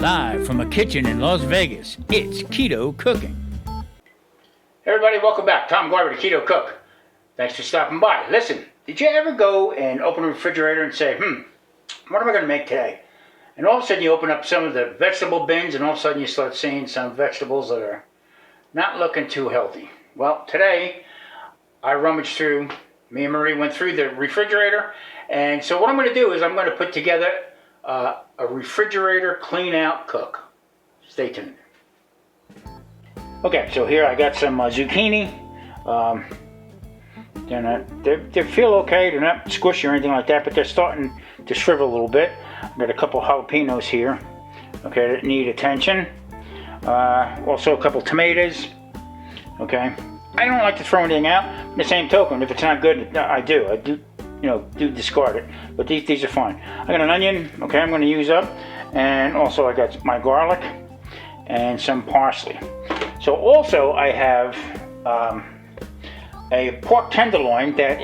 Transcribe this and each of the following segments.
Live from a kitchen in Las Vegas, it's Keto Cooking. Hey everybody, welcome back. Tom Garber, the Keto Cook. Thanks for stopping by. Listen, did you ever go and open a refrigerator and say, what am I going to make today? And all of a sudden you open up some of the vegetable bins and all of a sudden you start seeing some vegetables that are not looking too healthy. Well, today I rummaged through, me and Marie went through the refrigerator, and so what I'm going to do is I'm going to put together a refrigerator clean out cook. Stay tuned. Okay, so here I got some zucchini. They feel okay. They're not squishy or anything like that, but they're starting to shrivel a little bit. I've got a couple jalapenos here, okay, that need attention. Also a couple tomatoes. Okay, I don't like to throw anything out. In the same token, if it's not good, I do discard it. But these are fine. I got an onion. Okay, I'm going to use up, and also I got my garlic and some parsley. So also I have a pork tenderloin that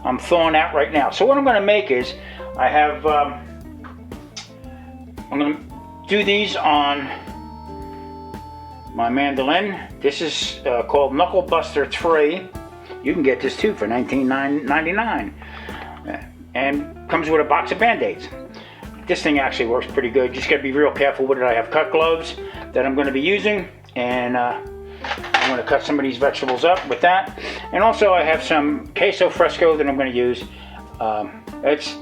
I'm thawing out right now. So what I'm going to make is I have I'm going to do these on my mandolin. This is called Knuckle Buster 3. You can get this too for $19.99, and comes with a box of Band-Aids. This thing actually works pretty good. Just got to be real careful with it. I have cut gloves that I'm going to be using, and I'm going to cut some of these vegetables up with that. And also I have some queso fresco that I'm going to use. It's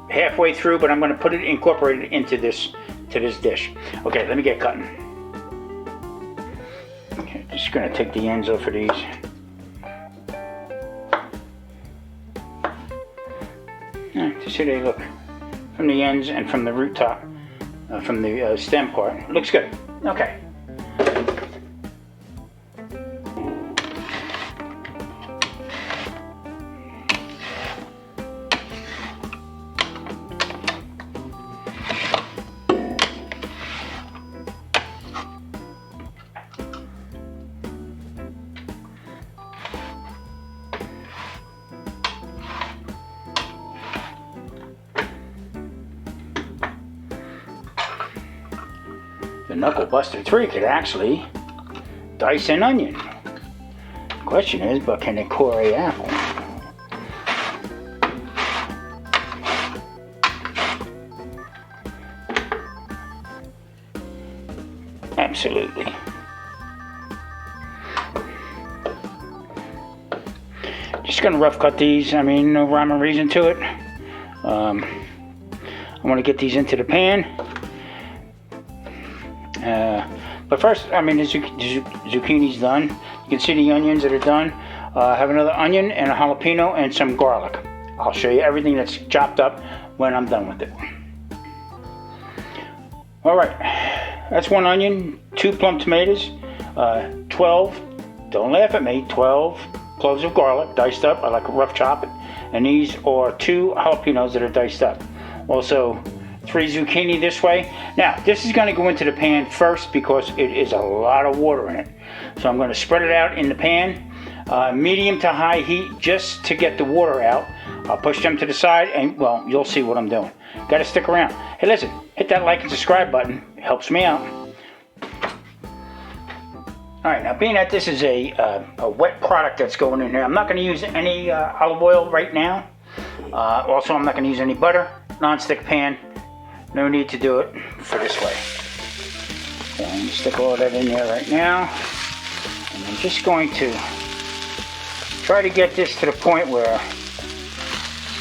halfway through, but I'm going to incorporate it into this dish. Okay, let me get cutting. Okay, just going to take the ends off of these. Just see they look from the ends and from the root top, from the stem part. It looks good. Okay. The Knuckle Buster 3 could actually dice an onion. The question is, but can it core an apple? Absolutely. Just gonna rough cut these. I mean, no rhyme or reason to it. I want to get these into the pan. But first, I mean, the zucchini's done. You can see the onions that are done. I have another onion and a jalapeno and some garlic. I'll show you everything that's chopped up when I'm done with it. Alright, that's one onion, 2 plum tomatoes, 12, don't laugh at me, 12 cloves of garlic diced up. I like to rough chop it. And these are 2 jalapenos that are diced up. Also, 3 zucchini this way. Now, this is going to go into the pan first because it is a lot of water in it. So I'm going to spread it out in the pan, medium to high heat, just to get the water out. I'll push them to the side, and well, you'll see what I'm doing. Got to stick around. Hey, listen, hit that like and subscribe button. It helps me out. All right, now being that this is a wet product that's going in here, I'm not going to use any olive oil right now. Also, I'm not going to use any butter. Non-stick pan. No need to do it for this way. So I'm going to stick all that in there right now. And I'm just going to try to get this to the point where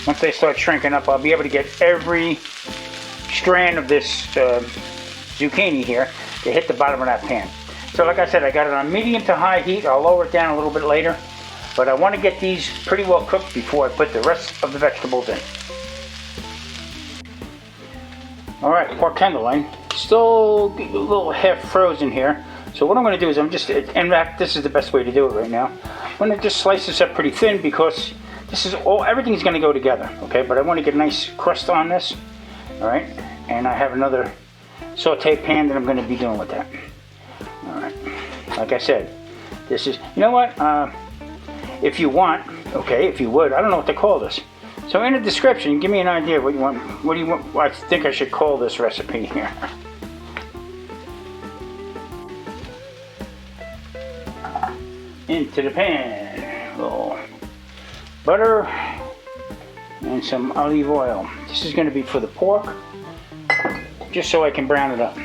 once they start shrinking up, I'll be able to get every strand of this zucchini here to hit the bottom of that pan. So like I said, I got it on medium to high heat. I'll lower it down a little bit later. But I want to get these pretty well cooked before I put the rest of the vegetables in. Alright, pork tenderloin, still a little half frozen here. So what I'm going to do is in fact, this is the best way to do it right now. I'm going to just slice this up pretty thin because everything's going to go together, okay? But I want to get a nice crust on this, alright? And I have another saute pan that I'm going to be doing with that. Alright, like I said, this is, you know what, if you want, okay, if you would, I don't know what to call this. So in the description, give me an idea what you want. What do you want? I think I should call this recipe here. into the pan. A little butter and some olive oil. This is going to be for the pork, just so I can brown it up.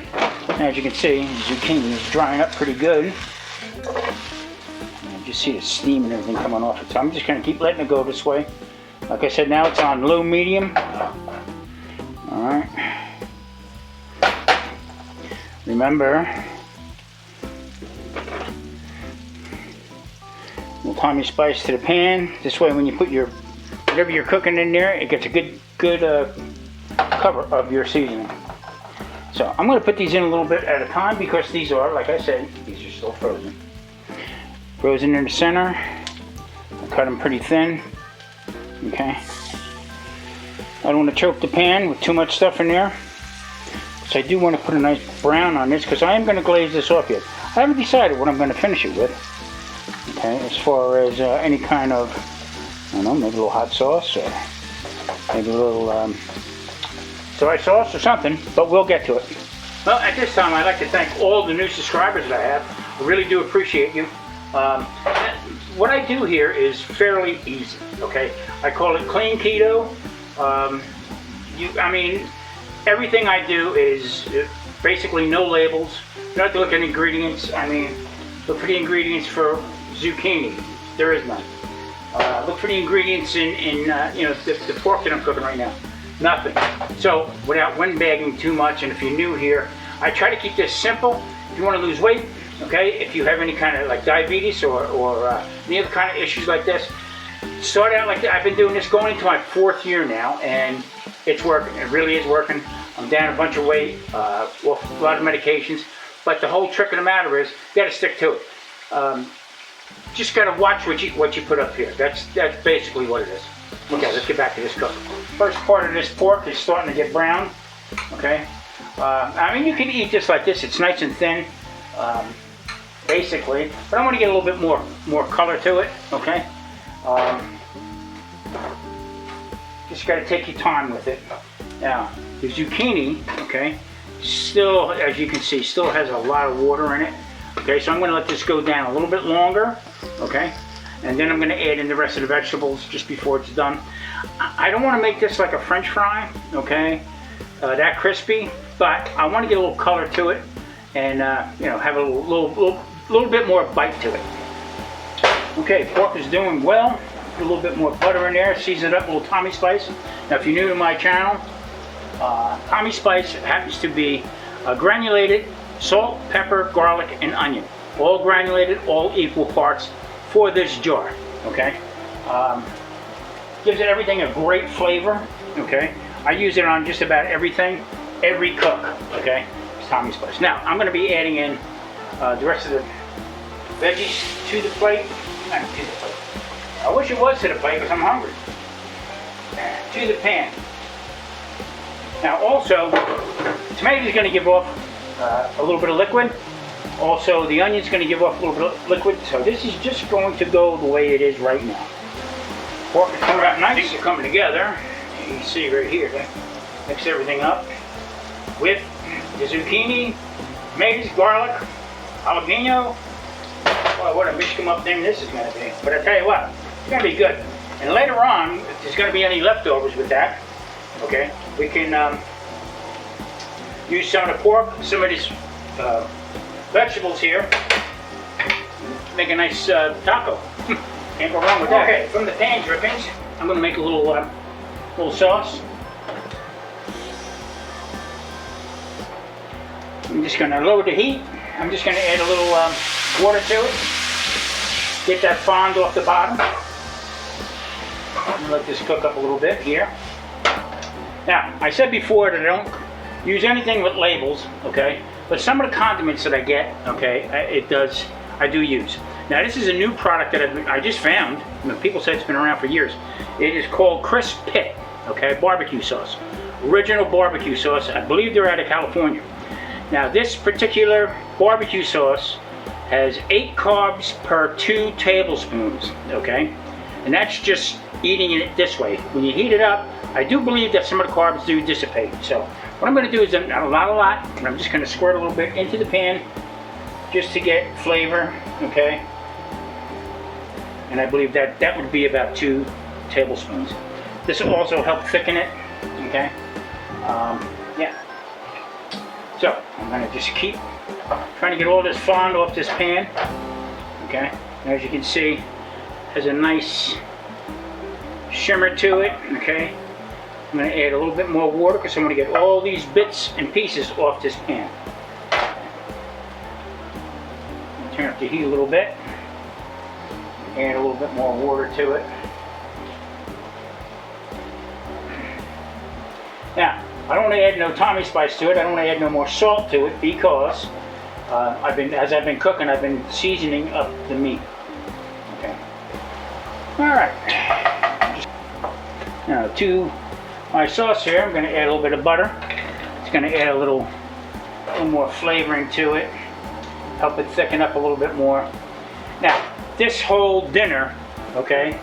As you can see, the zucchini is drying up pretty good. You just see the steam and everything coming off it. So I'm just going to keep letting it go this way. Like I said, now it's on low medium. Alright. Remember, we'll calm your spice to the pan. This way when you put your whatever you're cooking in there, it gets a good cover of your seasoning. So I'm going to put these in a little bit at a time because these are, like I said, these are still frozen. Frozen in the center. I cut them pretty thin. Okay. I don't want to choke the pan with too much stuff in there. So I do want to put a nice brown on this because I am going to glaze this off yet. I haven't decided what I'm going to finish it with. Okay, as far as any kind of, I don't know, maybe a little hot sauce or maybe a little soy sauce or something, but we'll get to it. Well, at this time, I'd like to thank all the new subscribers that I have. I really do appreciate you. What I do here is fairly easy, okay? I call it clean keto. I mean, everything I do is basically no labels. You don't have to look at ingredients. I mean, look for the ingredients for zucchini. There is none. Look for the ingredients in you know, the pork that I'm cooking right now. Nothing. So without windbagging too much, and if you're new here, I try to keep this simple. If you want to lose weight, okay, if you have any kind of like diabetes or any other kind of issues like this, start out like that. I've been doing this going into my 4th year now, and it's working. It really is working. I'm down a bunch of weight, off a lot of medications, but the whole trick of the matter is you got to stick to it. Just got to watch what you put up here. That's basically what it is. Okay, let's get back to this cook. First part of this pork is starting to get brown. Okay, I mean you can eat this like this. It's nice and thin, basically. But I want to get a little bit more color to it. Okay, just got to take your time with it. Now the zucchini, okay, still, as you can see, still has a lot of water in it. Okay, so I'm going to let this go down a little bit longer. Okay. And then I'm going to add in the rest of the vegetables just before it's done. I don't want to make this like a French fry, okay, that crispy, but I want to get a little color to it and, you know, have a little bit more bite to it. Okay, pork is doing well. Put a little bit more butter in there, season it up, a little Tommy spice. Now, if you're new to my channel, Tommy spice happens to be granulated salt, pepper, garlic, and onion. All granulated, all equal parts. For this jar, okay? Gives it everything a great flavor, okay? I use it on just about everything, every cook, okay? It's Tommy spice. Now, I'm going to be adding in the rest of the veggies to the plate. Not to the plate. I wish it was to the plate because I'm hungry. To the pan. Now, also, tomato is going to give off a little bit of liquid. Also, the onion's going to give off a little bit of liquid, so this is just going to go the way it is right now. Pork is coming out nice. Things are coming together. You can see right here. Mix everything up with the zucchini, tomatoes, garlic, jalapeno. Boy, what a mishcum up thing this is going to be. But I tell you what, it's going to be good. And later on, if there's going to be any leftovers with that, okay, we can use some of the pork, some of this vegetables here, make a nice taco. Can't go wrong with that. Okay, from the pan drippings, I'm going to make a little sauce. I'm just going to lower the heat. I'm just going to add a little water to it. Get that fond off the bottom. And let this cook up a little bit here. Now, I said before that I don't use anything with labels, okay? But some of the condiments that I get, okay, I do use. Now this is a new product that I just found. You know, people say it's been around for years. It is called Crisp Pit, okay, barbecue sauce. Original barbecue sauce. I believe they're out of California. Now this particular barbecue sauce has 8 carbs per 2 tablespoons, okay? And that's just eating it this way. When you heat it up, I do believe that some of the carbs do dissipate. So what I'm going to do is not a lot, and I'm just going to squirt a little bit into the pan just to get flavor, okay? and I believe that would be about 2 tablespoons. This will also help thicken it, okay? Yeah. So I'm gonna just keep trying to get all this fond off this pan, okay? And as you can see, it has a nice shimmer to it, okay? I'm gonna add a little bit more water because I'm gonna get all these bits and pieces off this pan. Turn up the heat a little bit. Add a little bit more water to it. Now, I don't want to add no Tommy spice to it. I don't want to add no more salt to it because as I've been cooking, I've been seasoning up the meat. Okay. All right. Now to my sauce here, I'm going to add a little bit of butter. It's going to add a little more flavoring to it. Help it thicken up a little bit more. Now, this whole dinner, okay,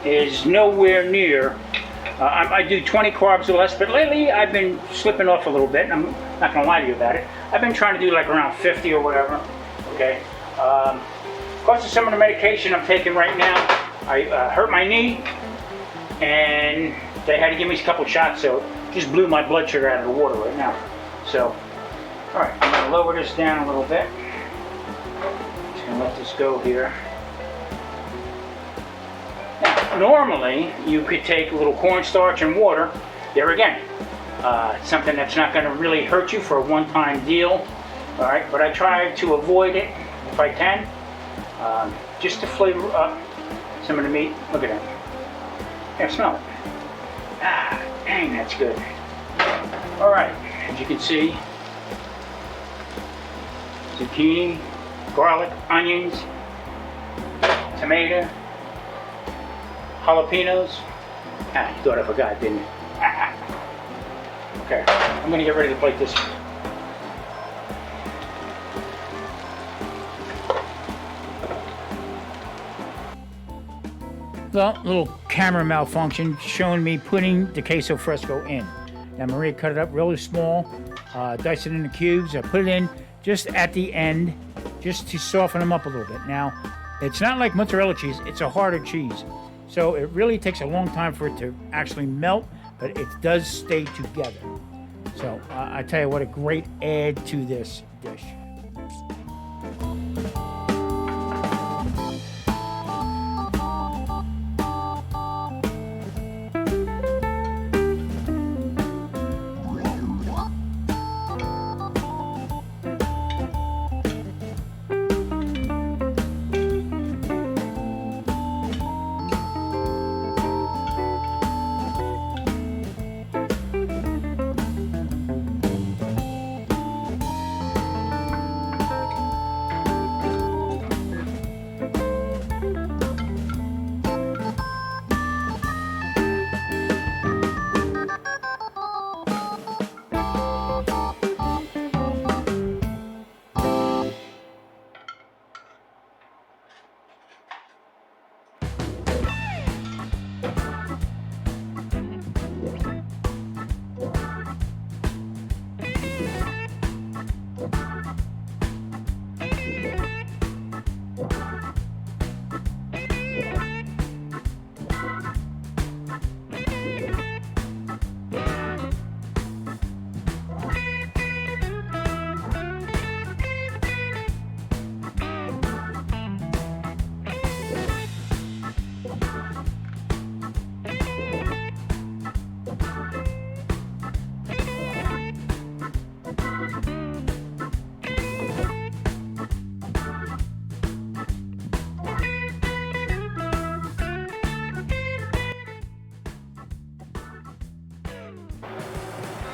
is nowhere near. I do 20 carbs or less, but lately I've been slipping off a little bit. I'm not going to lie to you about it. I've been trying to do like around 50 or whatever. Okay. Because of some of the medication I'm taking right now, I hurt my knee, and they had to give me a couple shots, so it just blew my blood sugar out of the water right now. So, all right, I'm going to lower this down a little bit. Just going to let this go here. Now, normally, you could take a little cornstarch and water. There again, something that's not going to really hurt you for a one-time deal. All right, but I try to avoid it if I can, just to flavor up some of the meat. Look at that. Yeah, smell it. Ah, dang, that's good. All right, as you can see, zucchini, garlic, onions, tomato, jalapenos. Ah, you thought I forgot, didn't you? Okay, I'm gonna get ready to plate this. Well, little camera malfunction showing me putting the queso fresco in. Now Maria cut it up really small, diced it into cubes. I put it in just at the end, just to soften them up a little bit. Now, it's not like mozzarella cheese, it's a harder cheese. So it really takes a long time for it to actually melt, but it does stay together. So I tell you what, a great add to this dish.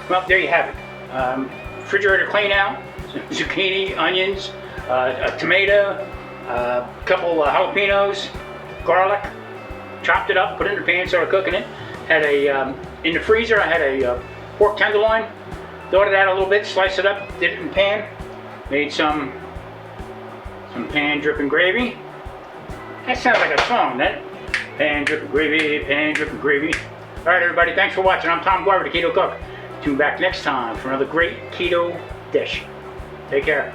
Well, there you have it. Refrigerator clean out, zucchini, onions, a tomato, a couple jalapenos, garlic, chopped it up, put it in the pan, started cooking it. Had a, in the freezer, I had a pork tenderloin, thawed it out a little bit, sliced it up, did it in the pan, made some pan dripping gravy. That sounds like a song, that. Pan dripping gravy, pan dripping gravy. All right, everybody, thanks for watching. I'm Tom Garber, the Keto Cook. Tune back next time for another great keto dish. Take care.